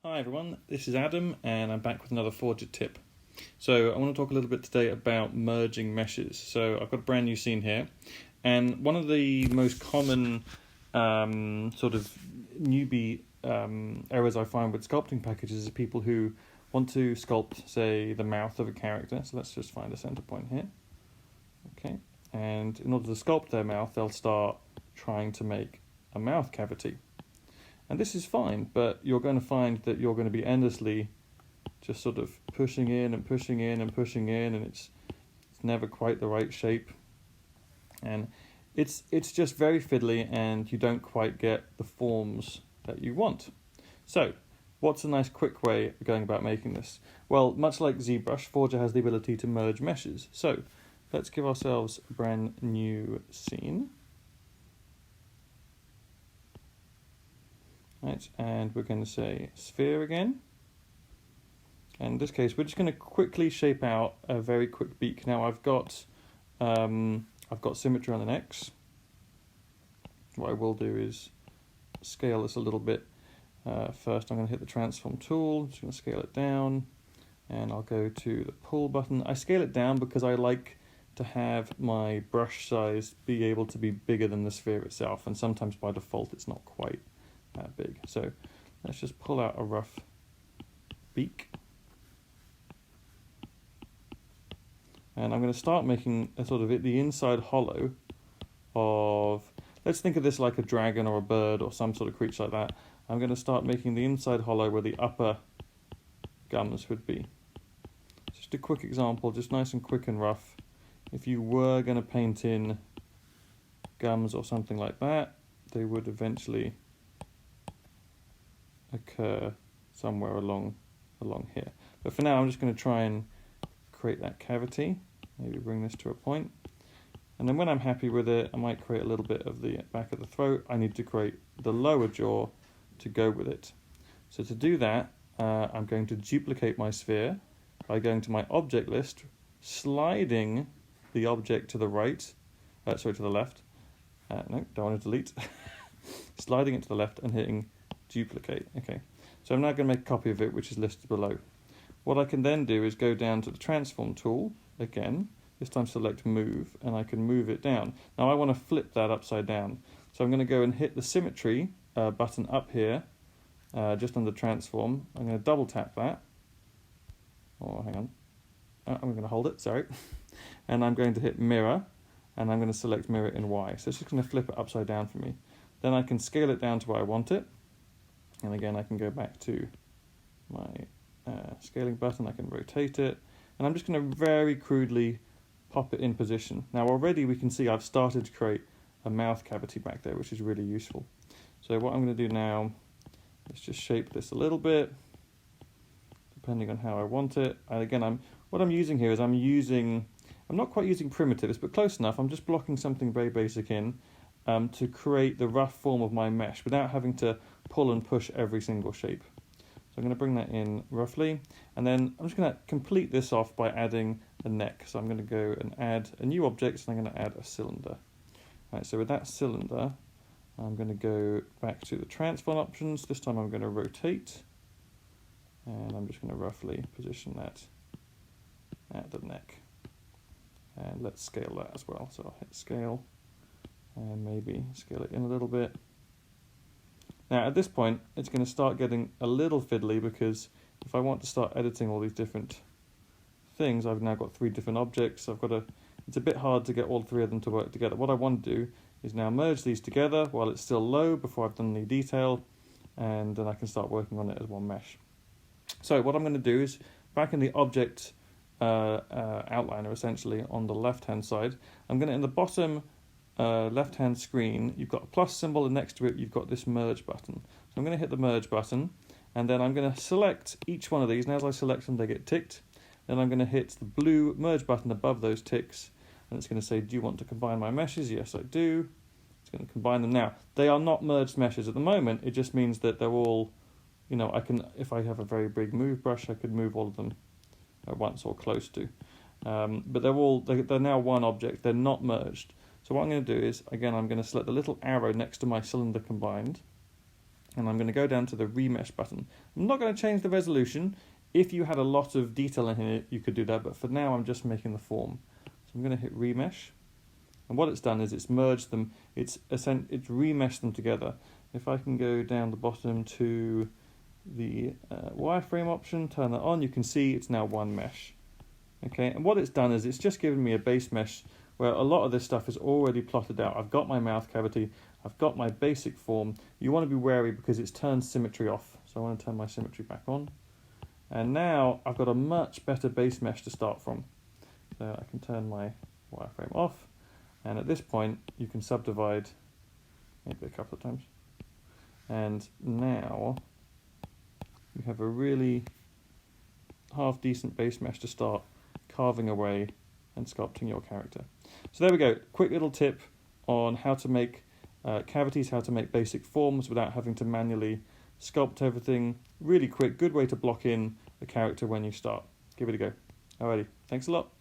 Hi everyone, this is Adam and I'm back with another Forge It tip. So I want to talk a little bit today about merging meshes. So I've got a brand new scene here, and one of the most common sort of newbie errors I find with sculpting packages is people who want to sculpt, say, the mouth of a character. So let's just find a center point here. Okay, and in order to sculpt their mouth, they'll start trying to make a mouth cavity. And this is fine, but you're going to find that you're going to be endlessly just sort of pushing in and pushing in and pushing in, and it's never quite the right shape. And it's just very fiddly, and you don't quite get the forms that you want. So, what's a nice quick way of going about making this? Well, much like ZBrush, Forger has the ability to merge meshes. So, let's give ourselves a brand new scene. Right, and we're going to say sphere again. And in this case, we're just going to quickly shape out a very quick beak. Now I've got symmetry on the necks. What I will do is scale this a little bit. First, I'm going to hit the transform tool. I'm just going to scale it down, and I'll go to the pull button. I scale it down because I like to have my brush size be able to be bigger than the sphere itself, and sometimes by default it's not quite that big. So let's just pull out a rough beak. And I'm going to start making a sort of the inside hollow of, let's think of this like a dragon or a bird or some sort of creature like that. I'm going to start making the inside hollow where the upper gums would be. Just a quick example, just nice and quick and rough. If you were going to paint in gums or something like that, they would eventually occur somewhere along here. But for now, I'm just going to try and create that cavity. Maybe bring this to a point. And then when I'm happy with it, I might create a little bit of the back of the throat. I need to create the lower jaw to go with it. So to do that, I'm going to duplicate my sphere by going to my object list, sliding the object to the right, to the left. No, don't want to delete. Sliding it to the left and hitting duplicate. Okay, so I'm now going to make a copy of it, which is listed below. What I can then do is go down to the transform tool again, this time select move, and I can move it down. Now I want to flip that upside down, so I'm going to go and hit the symmetry button up here, just under transform. I'm going to double tap that. Oh, hang on. I'm going to hold it, sorry. And I'm going to hit mirror, and I'm going to select mirror in Y. So it's just going to flip it upside down for me. Then I can scale it down to where I want it. And again, I can go back to my scaling button. I can rotate it. And I'm just going to very crudely pop it in position. Now already we can see I've started to create a mouth cavity back there, which is really useful. So what I'm going to do now is just shape this a little bit, depending on how I want it. And again, what I'm using here is I'm not quite using primitives, but close enough. I'm just blocking something very basic in to create the rough form of my mesh without having to pull and push every single shape. So I'm going to bring that in roughly, and then I'm just going to complete this off by adding a neck. So I'm going to go and add a new object, and I'm going to add a cylinder. Right, so with that cylinder, I'm going to go back to the transform options. This time I'm going to rotate, and I'm just going to roughly position that at the neck. And let's scale that as well. So I'll hit scale, and maybe scale it in a little bit. Now at this point, it's going to start getting a little fiddly, because if I want to start editing all these different things, I've now got 3 different objects. It's a bit hard to get all 3 of them to work together. What I want to do is now merge these together while it's still low before I've done any detail, and then I can start working on it as one mesh. So what I'm going to do is, back in the object outliner essentially on the left hand side, I'm going to, in the bottom left hand screen, you've got a plus symbol, and next to it you've got this merge button. So I'm going to hit the merge button, and then I'm going to select each one of these, and as I select them they get ticked. Then I'm going to hit the blue merge button above those ticks, and it's going to say, do you want to combine my meshes? Yes, I do. It's going to combine them. Now they are not merged meshes at the moment. It just means that they're all, I can, if I have a very big move brush, I could move all of them at once or close to, but they're now one object. They're not merged. So what I'm going to do is, again, I'm going to select the little arrow next to my cylinder combined, And I'm going to go down to the remesh button. I'm not going to change the resolution. If you had a lot of detail in it, you could do that, but for now I'm just making the form. So I'm going to hit remesh. And what it's done is it's merged them, it's remeshed them together. If I can go down the bottom to the wireframe option, turn that on, you can see it's now one mesh. Okay, and what it's done is it's just given me a base mesh where a lot of this stuff is already plotted out. I've got my mouth cavity, I've got my basic form. You want to be wary because it's turned symmetry off. So I want to turn my symmetry back on. And now I've got a much better base mesh to start from. So I can turn my wireframe off. And at this point, you can subdivide maybe a couple of times. And now you have a really half decent base mesh to start carving away and sculpting your character. So there we go, quick little tip on how to make cavities, how to make basic forms without having to manually sculpt everything. Really quick, good way to block in a character when you start. Give it a go. Alrighty, thanks a lot.